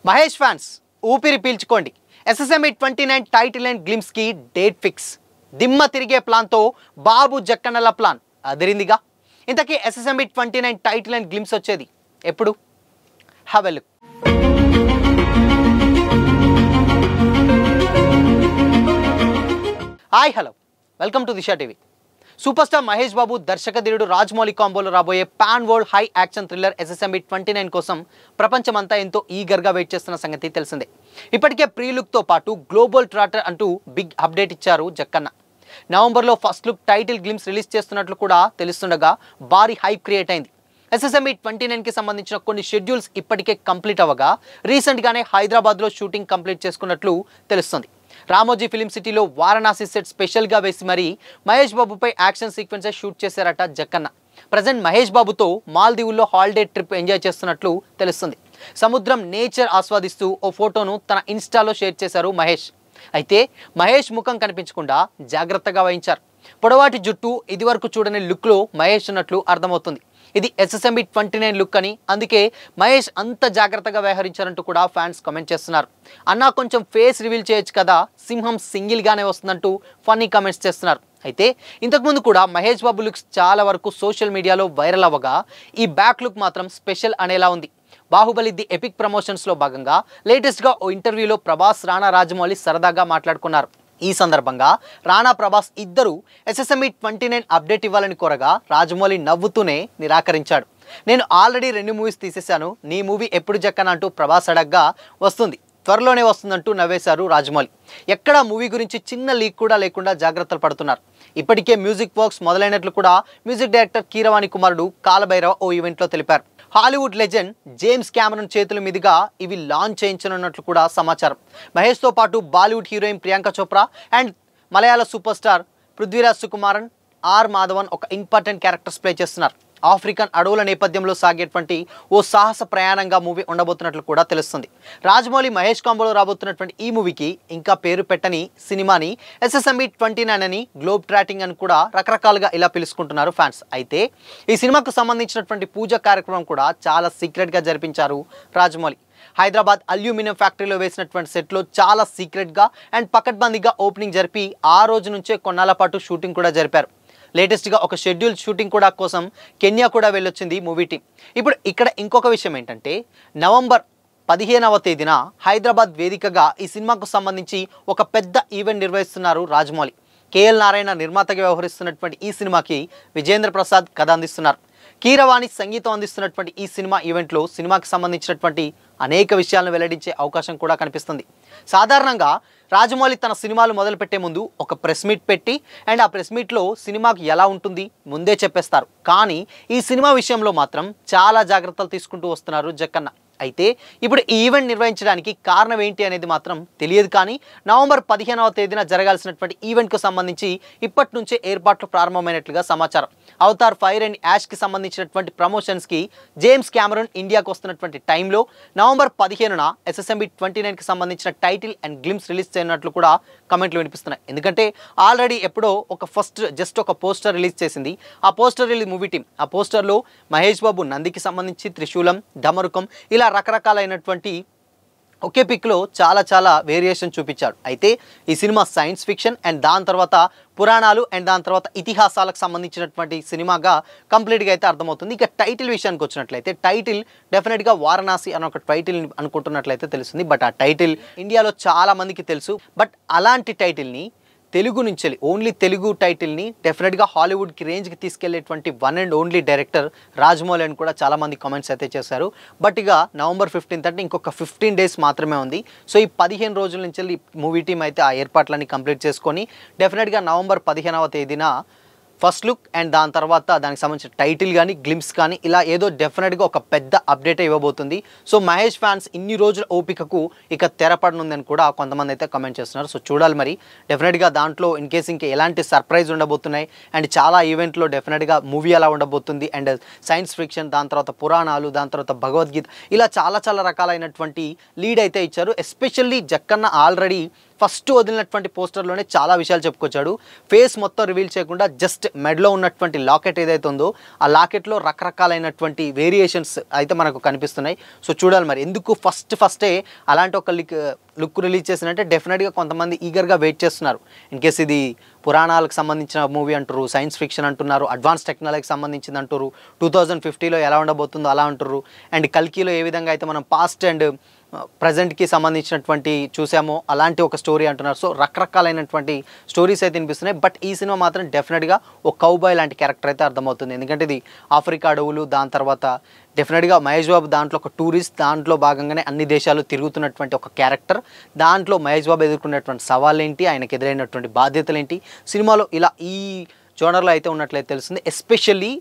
Mahesh fans ఊపిరి పీల్చుకోండి. SSME 29 title and glimpse కి date fix. దిమ్మ తిరిగే ప్లాన్తో బాబు జక్కన్నల ప్లాన్ అదిరిందిగా. ఇంతకీ SSME 29 టైటిల్ అండ్ గ్లిమ్స్ వచ్చేది ఎప్పుడు? Have a look. Hi hello, welcome to Disha TV. Super star Mahesh Babu దర్శకధీరుడు రాజమౌళి కాంబోలో రాబోయే pan world high action thriller SSME 29 కోసం ప్రపంచమంతా ఎంతో ఈగర్గా వెయిట్ చేస్తున్న సంగతి తెలిసిందే. ఇప్పటికే ప్రీ లుక్తో పాటు గ్లోబల్ ట్రాటర్ అంటూ బిగ్ అప్డేట్ ఇచ్చారు జక్కన్న. నవంబర్లో first look title glimpse release చేస్తున్నట్లు కూడా తెలుస్తుండగా భారీ హైప్ క్రియేట్ అయింది. SSME 29కి సంబంధించిన కొన్ని షెడ్యూల్స్ ఇప్పటికే కంప్లీట్ అవ్వగా రీసెంట్గానే హైదరాబాద్లో షూటింగ్ కంప్లీట్ చేసుకున్నట్లు తెలుస్తుంది. రామోజీ ఫిలిం సిటీలో వారణాసి సెట్ స్పెషల్గా వేసి మరీ మహేష్ బాబుపై యాక్షన్ సీక్వెన్సెస్ షూట్ చేశారట జక్కన్న. ప్రజెంట్ మహేష్ బాబుతో మాల్దీవుల్లో హాలిడే ట్రిప్ ఎంజాయ్ చేస్తున్నట్లు తెలుస్తుంది. సముద్రం నేచర్ ఆస్వాదిస్తూ ఓ ఫోటోను తన ఇన్స్టాలో షేర్ చేశారు మహేష్. అయితే మహేష్ ముఖం కనిపించకుండా జాగ్రత్తగా వహించారు. పొడవాటి జుట్టు, ఇదివరకు చూడని లుక్లో మహేష్ ఉన్నట్లు అర్థమవుతుంది. ఇది SSME 29 లుక్ అని, అందుకే మహేష్ అంత జాగ్రత్తగా వ్యవహరించారంటూ కూడా ఫ్యాన్స్ కామెంట్ చేస్తున్నారు. అన్నా కొంచెం ఫేస్ రివీల్ చేయొచ్చు కదా, సింహం సింగిల్గానే వస్తుందంటూ ఫన్నీ కామెంట్స్ చేస్తున్నారు. అయితే ఇంతకుముందు కూడా మహేష్ బాబు లుక్స్ చాలా వరకు సోషల్ మీడియాలో వైరల్ అవ్వగా ఈ బ్యాక్ లుక్ మాత్రం స్పెషల్ అనేలా ఉంది. బాహుబలి ది ఎపిక్ ప్రమోషన్స్లో భాగంగా లేటెస్ట్గా ఓ ఇంటర్వ్యూలో ప్రభాస్, రానా, రాజమౌళి సరదాగా మాట్లాడుకున్నారు. ఈ సందర్భంగా రానా, ప్రభాస్ ఇద్దరు SSME 29 అప్డేట్ ఇవ్వాలని కోరగా రాజమౌళి నవ్వుతూనే నిరాకరించాడు. నేను ఆల్రెడీ 2 మూవీస్ తీసేశాను, నీ మూవీ ఎప్పుడు జక్కన అంటూ ప్రభాస్ అడగ్గా వస్తుంది, త్వరలోనే వస్తుందంటూ నవ్వేశారు రాజమౌళి. ఎక్కడా మూవీ గురించి చిన్న లీక్ కూడా లేకుండా జాగ్రత్తలు పడుతున్నారు. ఇప్పటికే మ్యూజిక్ వర్క్స్ మొదలైనట్లు కూడా మ్యూజిక్ డైరెక్టర్ కీరవాణి కుమారుడు కాలభైరవ ఓ ఈవెంట్లో తెలిపారు. హాలీవుడ్ లెజెండ్ జేమ్స్ కెమెరూన్ చేతుల మీదుగా ఇవి లాంచ్ చేయించనున్నట్లు కూడా సమాచారం. మహేష్తో పాటు Bollywood heroine Priyanka Chopra and మలయాళ super star Prithviraj Sukumaran, R Madhavan ఒక ఇంపార్టెంట్ క్యారెక్టర్స్ ప్లే చేస్తున్నారు. ఆఫ్రికన్ అడవుల నేపథ్యంలో సాగేటువంటి ఓ సాహస ప్రయాణంగా మూవీ ఉండబోతున్నట్లు కూడా తెలుస్తుంది. రాజమౌళి మహేష్ కాంబోలో రాబోతున్నటువంటి ఈ మూవీకి ఇంకా పేరు పెట్టని సినిమాని SSME 29 అని, గ్లోబ్ ట్రాటింగ్ అని కూడా రకరకాలుగా ఇలా పిలుచుకుంటున్నారు ఫ్యాన్స్. అయితే ఈ సినిమాకు సంబంధించినటువంటి పూజ కార్యక్రమం కూడా చాలా సీక్రెట్గా జరిపించారు రాజమౌళి. హైదరాబాద్ అల్యూమినియం ఫ్యాక్టరీలో వేసినటువంటి సెట్లో చాలా సీక్రెట్గా అండ్ పకడ్బందీగా ఓపెనింగ్ జరిపి ఆ రోజు నుంచే కొన్నాళ్ళ పాటు షూటింగ్ కూడా జరిపారు. లేటెస్ట్గా ఒక షెడ్యూల్ షూటింగ్ కూడా కోసం కెన్యా కూడా వెళ్ళొచ్చింది మూవీ టీం. ఇప్పుడు ఇక్కడ ఇంకొక విషయం ఏంటంటే, నవంబర్ 15వ తేదీన హైదరాబాద్ వేదికగా ఈ సినిమాకు సంబంధించి ఒక పెద్ద ఈవెంట్ నిర్వహిస్తున్నారు రాజమౌళి. KL నారాయణ నిర్మాతగా వ్యవహరిస్తున్నటువంటి ఈ సినిమాకి విజేంద్ర ప్రసాద్ కథ అందిస్తున్నారు. కీరవాణి సంగీతం అందిస్తున్నటువంటి ఈ సినిమా ఈవెంట్లో సినిమాకి సంబంధించినటువంటి అనేక విషయాలను వెల్లడించే అవకాశం కూడా కనిపిస్తుంది. సాధారణంగా రాజమౌళి తన సినిమాలు మొదలుపెట్టే ముందు ఒక ప్రెస్ మీట్ పెట్టి అండ్ ఆ ప్రెస్ మీట్లో సినిమాకు ఎలా ఉంటుంది ముందే చెప్పేస్తారు. కానీ ఈ సినిమా విషయంలో మాత్రం చాలా జాగ్రత్తలు తీసుకుంటూ వస్తున్నారు జక్కన్న. అయితే ఇప్పుడు ఈ ఈవెంట్ నిర్వహించడానికి కారణం ఏంటి అనేది మాత్రం తెలియదు. కానీ నవంబర్ 15వ తేదీన జరగాల్సినటువంటి ఈవెంట్కు సంబంధించి ఇప్పటి నుంచే ఏర్పాట్లు ప్రారంభమైనట్లుగా సమాచారం. అవతార్ ఫైర్ అండ్ యాష్కి సంబంధించినటువంటి ప్రమోషన్స్కి జేమ్స్ కెమెరూన్ ఇండియాకు వస్తున్నటువంటి టైంలో నవంబర్ 15న SSME 29కి సంబంధించిన టైటిల్ అండ్ గ్లిమ్స్ రిలీజ్ చేయనున్నట్లు కూడా కమెంట్లు వినిపిస్తున్నాయి. ఎందుకంటే ఆల్రెడీ ఎప్పుడో జస్ట్ ఒక పోస్టర్ రిలీజ్ చేసింది. ఆ పోస్టర్ రిలీజ్ మూవీ టీం. ఆ పోస్టర్లో మహేష్ బాబు నందికి సంబంధించి త్రిశూలం, ఢమరుకం ఇలా రకరకాలైనటువంటి ఒకే పిక్లో చాలా వేరియేషన్ చూపించాడు. అయితే ఈ సినిమా సైన్స్ ఫిక్షన్ అండ్ దాని తర్వాత పురాణాలు అండ్ దాని తర్వాత ఇతిహాసాలకు సంబంధించినటువంటి సినిమాగా కంప్లీట్గా అయితే అర్థమవుతుంది. ఇక టైటిల్ విషయానికి వచ్చినట్లయితే టైటిల్ డెఫినెట్గా వారణాసి అని ఒక టైటిల్ అనుకుంటున్నట్లయితే తెలుస్తుంది. బట్ ఆ టైటిల్ ఇండియాలో చాలా మందికి తెలుసు. బట్ అలాంటి టైటిల్ని తెలుగు నుంచి ఓన్లీ తెలుగు టైటిల్ని డెఫినెట్గా హాలీవుడ్కి రేంజ్కి తీసుకెళ్లేటువంటి one and only director Rajamouli అని కూడా చాలామంది కామెంట్స్ అయితే చేశారు. బట్ ఇక నవంబర్ 15th అంటే ఇంకొక 15 days మాత్రమే ఉంది. సో ఈ 15 రోజుల నుంచి మూవీ టీం అయితే ఆ ఏర్పాట్లన్నీ కంప్లీట్ చేసుకొని డెఫినెట్గా నవంబర్ 15వ తేదీన ఫస్ట్ లుక్ అండ్ దాని తర్వాత దానికి సంబంధించిన టైటిల్ కానీ గ్లిమ్స్ కానీ ఇలా ఏదో డెఫినెట్గా ఒక పెద్ద అప్డేట్ ఇవ్వబోతుంది. సో మహేష్ ఫ్యాన్స్ ఇన్ని రోజుల ఓపికకు ఇక తెరపడనుందని కూడా కొంతమంది అయితే కమెంట్ చేస్తున్నారు. సో చూడాలి మరి. డెఫినెట్గా దాంట్లో ఇన్ కేస్ ఇంకా ఎలాంటి సర్ప్రైజ్ ఉండబోతున్నాయి అండ్ చాలా ఈవెంట్లో డెఫినెట్గా మూవీ ఎలా ఉండబోతుంది అండ్ సైన్స్ ఫిక్షన్, దాని తర్వాత పురాణాలు, దాని తర్వాత భగవద్గీత ఇలా చాలా రకాలైనటువంటి లీడ్ అయితే ఇచ్చారు. ఎస్పెషల్లీ జక్కన్న ఆల్రెడీ ఫస్ట్ వదిలినటువంటి పోస్టర్లోనే చాలా విషయాలు చెప్పుకొచ్చాడు. ఫేస్ మొత్తం రివీల్ చేయకుండా జస్ట్ మెడలో ఉన్నటువంటి లాకెట్ ఏదైతే ఉందో ఆ లాకెట్లో రకరకాలైనటువంటి వేరియేషన్స్ అయితే మనకు కనిపిస్తున్నాయి. సో చూడాలి మరి ఎందుకు ఫస్టే అలాంటి ఒక లుక్ రిలీజ్ చేసినట్టే డెఫినెట్గా కొంతమంది ఈగర్గా వెయిట్ చేస్తున్నారు. ఇన్ కేస్ ఇది పురాణాలకు సంబంధించిన మూవీ అంటారు, సైన్స్ ఫిక్షన్ అంటున్నారు, అడ్వాన్స్ టెక్నాలజీకి సంబంధించింది అంటారు, 2050లో ఎలా ఉండబోతుందో అలా అంటారు, అండ్ కల్కిలో ఏ విధంగా అయితే మనం పాస్ట్ అండ్ ప్రజెంట్కి సంబంధించినటువంటి చూసామో అలాంటి ఒక స్టోరీ అంటున్నారు. సో రకరకాలైనటువంటి స్టోరీస్ అయితే వినిపిస్తున్నాయి. బట్ ఈ సినిమా మాత్రం డెఫినెట్గా ఒక కౌబాయ్ లాంటి క్యారెక్టర్ అయితే అర్థమవుతుంది. ఎందుకంటే ఇది ఆఫ్రికా అడవులు, దాని తర్వాత డెఫినెట్గా మహేష్ బాబు దాంట్లో ఒక టూరిస్ట్, దాంట్లో భాగంగానే అన్ని దేశాలు తిరుగుతున్నటువంటి ఒక క్యారెక్టర్. దాంట్లో మహేష్ బాబు ఎదుర్కొన్నటువంటి సవాళ్ళు ఏంటి, ఆయనకు ఎదురైనటువంటి బాధ్యతలు ఏంటి, సినిమాలో ఇలా ఈ జోనర్లో అయితే ఉన్నట్లయితే తెలుస్తుంది. ఎస్పెషల్లీ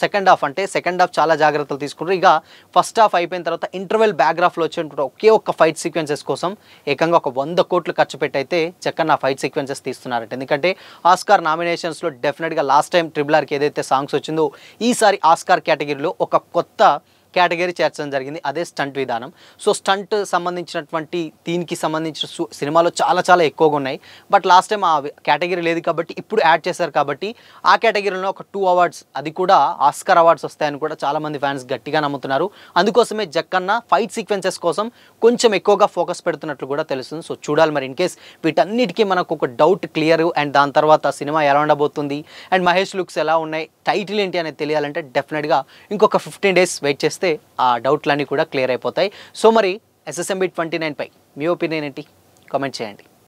సెకండ్ హాఫ్ చాలా జాగ్రత్తలు తీసుకుంటారు. ఇక ఫస్ట్ హాఫ్ అయిపోయిన తర్వాత ఇంటర్వెల్ బ్యాక్గ్రాఫ్లో వచ్చేటువంటి ఒకే ఒక్క ఫైట్ సీక్వెన్సెస్ కోసం ఏకంగా ఒక 100 కోట్లు ఖర్చు పెట్టి అయితే జక్కన్న ఫైట్ సీక్వెన్సెస్ తీస్తున్నారంట. ఎందుకంటే ఆస్కార్ నామినేషన్స్లో డెఫినెట్గా లాస్ట్ టైం RRRకి ఏదైతే సాంగ్స్ వచ్చిందో ఈసారి ఆస్కార్ కేటగిరీలో ఒక కొత్త కేటగిరీ చేర్చడం జరిగింది, అదే స్టంట్ విధానం. సో స్టంట్ సంబంధించినటువంటి దీనికి సంబంధించిన సినిమాలో చాలా ఎక్కువగా ఉన్నాయి. బట్ లాస్ట్ టైం ఆ కేటగిరీ లేదు కాబట్టి ఇప్పుడు యాడ్ చేశారు కాబట్టి ఆ కేటగిరీలో ఒక 2 అవార్డ్స్, అది కూడా ఆస్కార్ అవార్డ్స్ వస్తాయని కూడా చాలామంది ఫ్యాన్స్ గట్టిగా నమ్ముతున్నారు. అందుకోసమే జక్కన్న ఫైట్ సీక్వెన్సెస్ కోసం కొంచెం ఎక్కువగా ఫోకస్ పెడుతున్నట్లు కూడా తెలుస్తుంది. సో చూడాలి మరి. ఇన్ కేస్ వీటన్నిటికీ మనకు ఒక డౌట్ క్లియర్ అండ్ దాని తర్వాత సినిమా ఎలా ఉండబోతుంది అండ్ మహేష్ లుక్స్ ఎలా ఉన్నాయి, టైటిల్ ఏంటి అనేది తెలియాలంటే డెఫినెట్గా ఇంకొక 15 డేస్ వెయిట్ చేస్తే ఆ డౌట్లన్నీ కూడా క్లియర్ అయిపోతాయి. సో మరి SSMB 29 పై మీ ఒపీనియన్ ఏంటి? కామెంట్ చేయండి.